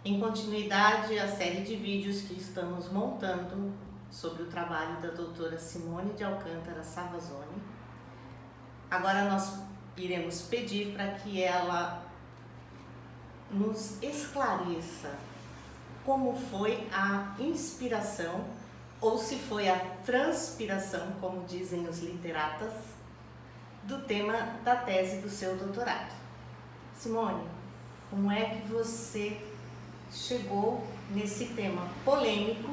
Em continuidade à série de vídeos que estamos montando sobre o trabalho da doutora Simone de Alcântara Savazone, agora nós iremos pedir para que ela nos esclareça como foi a inspiração, ou se foi a transpiração, como dizem os literatas, do tema da tese do seu doutorado. Simone, como é que você chegou nesse tema polêmico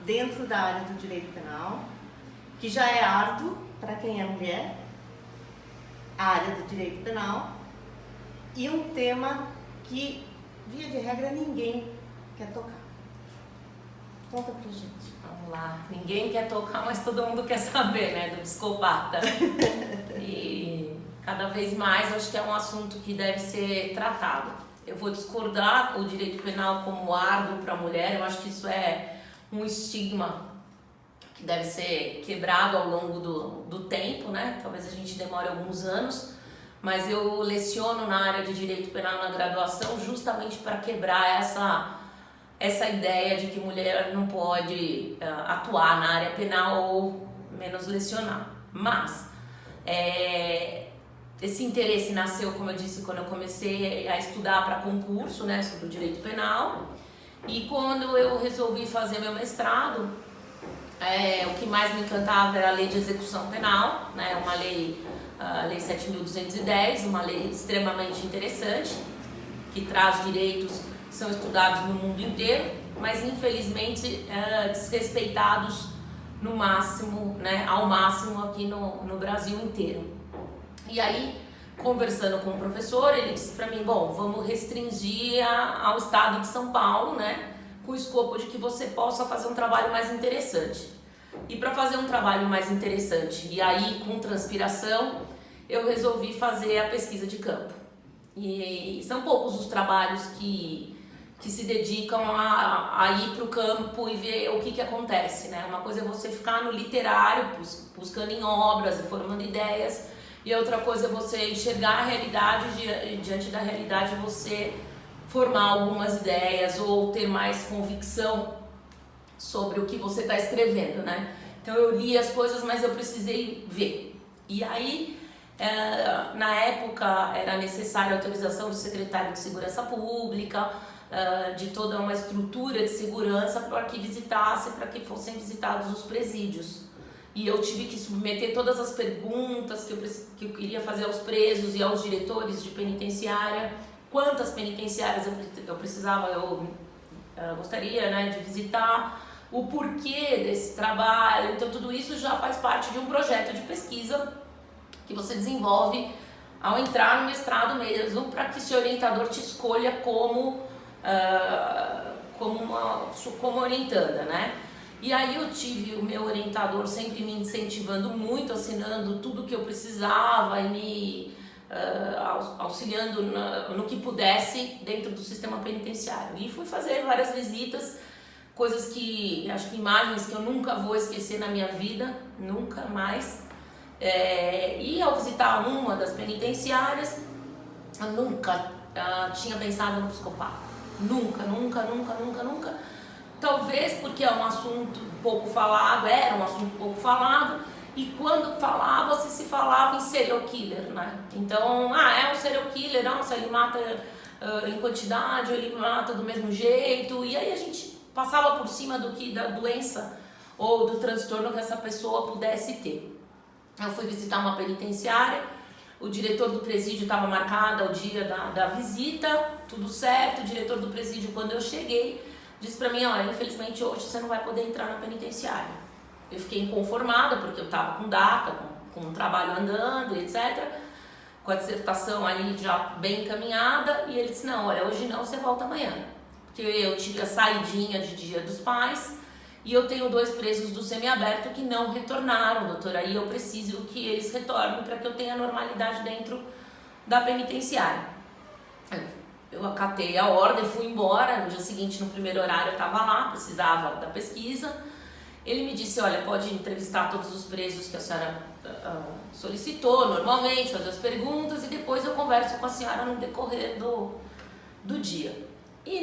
dentro da área do direito penal, que já é árduo para quem é mulher, a área do direito penal, e um tema que, via de regra, ninguém quer tocar. Conta pra gente. Vamos lá, ninguém quer tocar, mas todo mundo quer saber, né, do psicopata. E cada vez mais eu acho que é um assunto que deve ser tratado. Eu vou discordar o direito penal como árduo para a mulher, eu acho que isso é um estigma que deve ser quebrado ao longo do tempo, né? Talvez a gente demore alguns anos, mas eu leciono na área de direito penal na graduação justamente para quebrar essa ideia de que mulher não pode atuar na área penal ou menos lecionar. Mas esse interesse nasceu, como eu disse, quando eu comecei a estudar para concurso, né, sobre o direito penal. E quando eu resolvi fazer meu mestrado, o que mais me encantava era a lei de execução penal, né, uma lei, a lei 7.210, uma lei extremamente interessante, que traz direitos que são estudados no mundo inteiro, mas infelizmente desrespeitados no máximo, né, ao máximo aqui no Brasil inteiro. E aí, conversando com o professor, ele disse para mim, bom, vamos restringir ao estado de São Paulo, né, com o escopo de que você possa fazer um trabalho mais interessante. E para fazer um trabalho mais interessante, e aí com transpiração, eu resolvi fazer a pesquisa de campo. E são poucos os trabalhos que se dedicam a ir para o campo e ver o que acontece, né? Uma coisa é você ficar no literário, buscando em obras e formando ideias, e outra coisa é você enxergar a realidade, diante da realidade você formar algumas ideias ou ter mais convicção sobre o que você está escrevendo, né? Então eu li as coisas, mas eu precisei ver. E aí, na época, era necessária a autorização do secretário de Segurança Pública, de toda uma estrutura de segurança para que visitasse, para que fossem visitados os presídios. E eu tive que submeter todas as perguntas que eu queria fazer aos presos e aos diretores de penitenciária, quantas penitenciárias eu precisava, eu gostaria, né, de visitar, o porquê desse trabalho. Então tudo isso já faz parte de um projeto de pesquisa que você desenvolve ao entrar no mestrado mesmo, para que esse orientador te escolha como orientanda, né? E aí eu tive o meu orientador sempre me incentivando muito, assinando tudo que eu precisava e me auxiliando no que pudesse dentro do sistema penitenciário. E fui fazer várias visitas, coisas que, acho que imagens que eu nunca vou esquecer na minha vida, nunca mais. E ao visitar uma das penitenciárias, eu nunca tinha pensado no psicopata. Nunca. Talvez porque é um assunto pouco falado, era um assunto pouco falado, e quando falava, se falava em serial killer, né? Então, é um serial killer, nossa, ele mata em quantidade, ele mata do mesmo jeito, e aí a gente passava por cima da doença ou do transtorno que essa pessoa pudesse ter. Eu fui visitar uma penitenciária, o diretor do presídio estava marcado ao dia da visita, tudo certo, o diretor do presídio, quando eu cheguei, disse pra mim, olha, infelizmente hoje você não vai poder entrar na penitenciária. Eu fiquei inconformada, porque eu estava com data, com o trabalho andando, etc., com a dissertação ali já bem encaminhada, e ele disse, não, olha, hoje não, você volta amanhã. Porque eu tive a saidinha de Dia dos Pais, e eu tenho 2 presos do semiaberto que não retornaram, doutora, e eu preciso que eles retornem para que eu tenha normalidade dentro da penitenciária. Eu acatei a ordem, fui embora, no dia seguinte, no primeiro horário, eu estava lá, precisava da pesquisa. Ele me disse, olha, pode entrevistar todos os presos que a senhora solicitou normalmente, fazer as perguntas, e depois eu converso com a senhora no decorrer do dia. E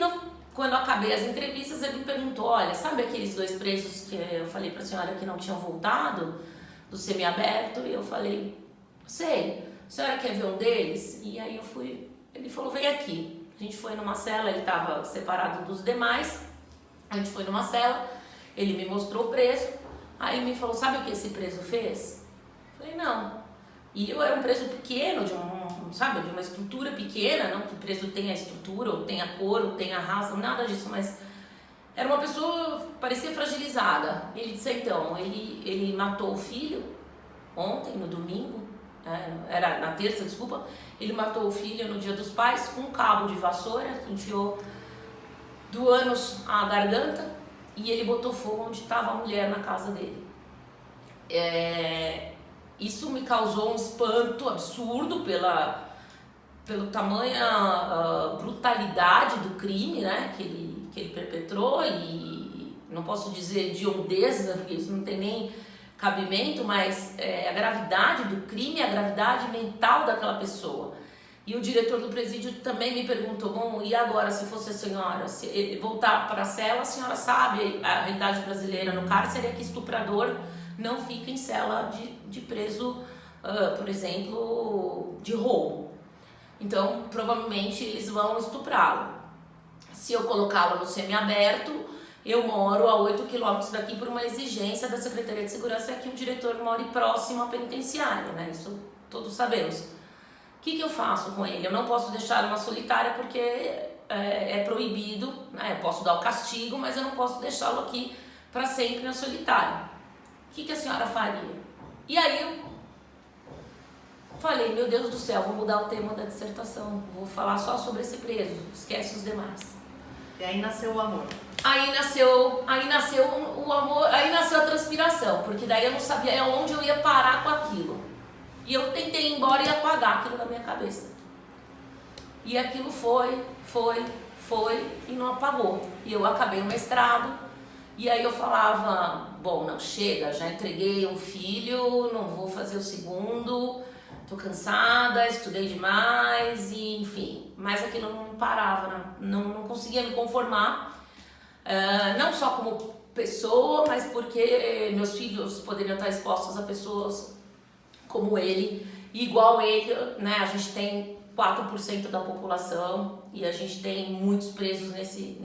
quando eu acabei as entrevistas, ele me perguntou, olha, sabe aqueles 2 presos que eu falei pra senhora que não tinham voltado, do semiaberto? E eu falei, sei, a senhora quer ver um deles? E aí eu fui, ele falou, vem aqui. A gente foi numa cela, ele estava separado dos demais, a gente foi numa cela, ele me mostrou o preso, aí ele me falou, sabe o que esse preso fez? Eu falei, não. E eu era um preso pequeno, de uma estrutura pequena, não que o preso tenha estrutura, ou tenha cor, ou tenha raça, nada disso, mas era uma pessoa, parecia fragilizada. Ele disse, então, ele matou o filho ontem, no domingo, era na terça, desculpa, ele matou o filho no Dia dos Pais com um cabo de vassoura, enfiou do ânus à garganta e ele botou fogo onde estava a mulher na casa dele. Isso me causou um espanto absurdo pelo tamanha brutalidade do crime, né, que ele perpetrou, e não posso dizer de hondeza, porque isso não tem nem cabimento, mas a gravidade do crime, a gravidade mental daquela pessoa. E o diretor do presídio também me perguntou, bom, e agora se fosse a senhora, se ele voltar para a cela, a senhora sabe, a realidade brasileira no cárcere é que estuprador não fica em cela de preso, por exemplo, de roubo. Então, provavelmente eles vão estuprá-lo. Se eu colocá-lo no semiaberto, eu moro a 8 quilômetros daqui por uma exigência da Secretaria de Segurança que o diretor more próximo à penitenciária, né? Isso todos sabemos. O que eu faço com ele? Eu não posso deixar uma solitária porque é proibido, né? Eu posso dar o castigo, mas eu não posso deixá-lo aqui para sempre na solitária. O que a senhora faria? E aí eu falei, meu Deus do céu, vou mudar o tema da dissertação, vou falar só sobre esse preso, esquece os demais. E aí nasceu o amor. Aí nasceu o amor, aí nasceu a transpiração, porque daí eu não sabia onde eu ia parar com aquilo. E eu tentei ir embora e apagar aquilo da minha cabeça. E aquilo foi e não apagou. E eu acabei o mestrado. E aí eu falava, bom, não, chega, já entreguei um filho, não vou fazer o segundo, tô cansada, estudei demais, e enfim. Mas aquilo não parava, não conseguia me conformar, não só como pessoa, mas porque meus filhos poderiam estar expostos a pessoas como ele, e igual ele, né, a gente tem 4% da população, e a gente tem muitos presos com esse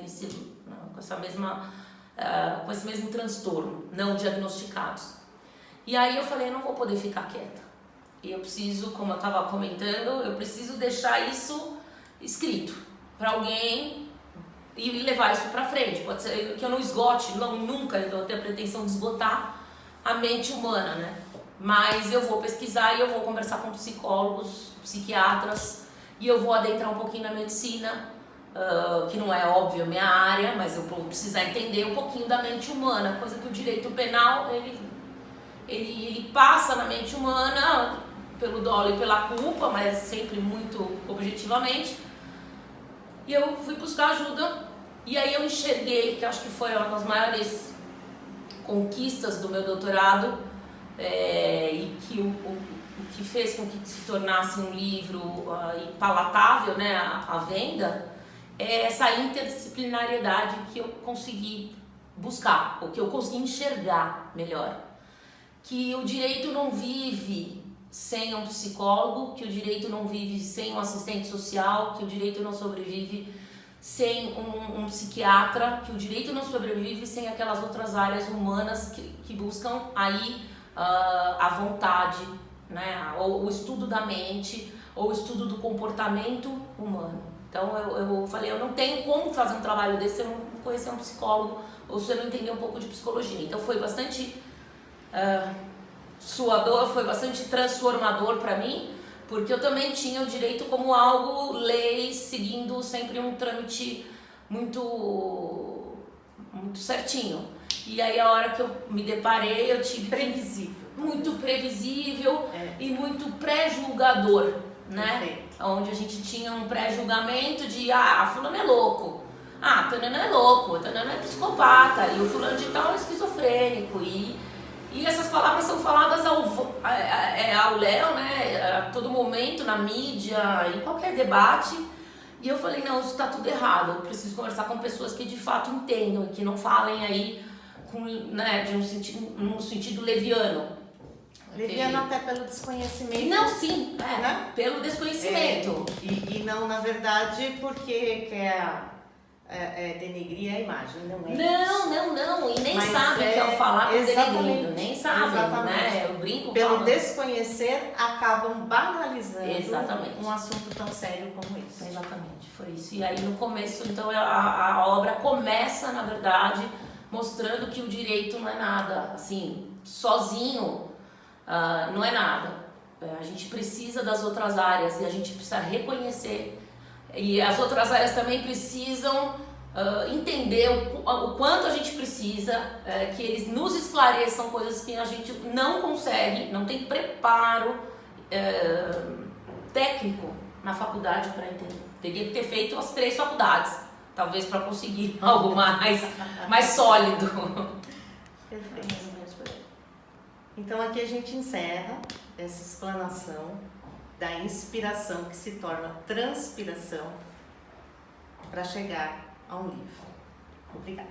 mesmo transtorno, não diagnosticados. E aí eu falei, eu não vou poder ficar quieta. E eu preciso, como eu estava comentando, eu preciso deixar isso escrito para alguém e levar isso para frente. Pode ser que eu não esgote, nunca eu vou ter a pretensão de esgotar a mente humana, né? Mas eu vou pesquisar e eu vou conversar com psicólogos, psiquiatras, e eu vou adentrar um pouquinho na medicina, que não é óbvio a minha área, mas eu vou precisar entender um pouquinho da mente humana, coisa que o direito penal, ele passa na mente humana pelo dolo e pela culpa, mas sempre muito objetivamente. E eu fui buscar ajuda, e aí eu enxerguei, que acho que foi uma das maiores conquistas do meu doutorado, e que o que fez com que se tornasse um livro e palatável, né, à venda, é essa interdisciplinariedade que eu consegui buscar, ou que eu consegui enxergar melhor. Que o direito não vive sem um psicólogo, que o direito não vive sem um assistente social, que o direito não sobrevive sem um psiquiatra, que o direito não sobrevive sem aquelas outras áreas humanas que buscam aí a vontade, né, ou o estudo da mente, ou o estudo do comportamento humano. Então eu falei, eu não tenho como fazer um trabalho desse se eu não conhecer um psicólogo ou se eu não entender um pouco de psicologia. Então foi bastante suador, foi bastante transformador para mim, porque eu também tinha o direito como algo lei, seguindo sempre um trâmite muito certinho. E aí a hora que eu me deparei, eu tive muito previsível e muito pré-julgador, né? Perfeito. Onde a gente tinha um pré-julgamento de fulano é louco, Tanano é louco, Tanano é psicopata, e o fulano de tal é esquizofrênico, e essas palavras são faladas ao léu, né, a todo momento, na mídia, em qualquer debate, E eu falei, não, isso está tudo errado, eu preciso conversar com pessoas que de fato entendam, que não falem aí com, né, de um sentido leviano. Leviano até pelo desconhecimento. Não, sim, né? Pelo desconhecimento. E não, na verdade, porque quer denegrir a imagem, não é isso. Não, e nem Mas sabe que ao falar com exatamente, denegrindo, nem sabe, exatamente. né? Eu brinco Pelo falando. Desconhecer, acabam banalizando Exatamente. um assunto tão sério como esse. Exatamente, foi isso. E aí no começo, então, a obra começa, na verdade, mostrando que o direito não é nada, assim, sozinho, não é nada. A gente precisa das outras áreas e a gente precisa reconhecer. E as outras áreas também precisam entender o quanto a gente precisa que eles nos esclareçam coisas que a gente não consegue, não tem preparo técnico na faculdade para entender. Teria que ter feito as 3 faculdades, talvez para conseguir algo mais sólido. Perfeito. Então aqui a gente encerra essa explanação da inspiração que se torna transpiração para chegar a um livro. Obrigada.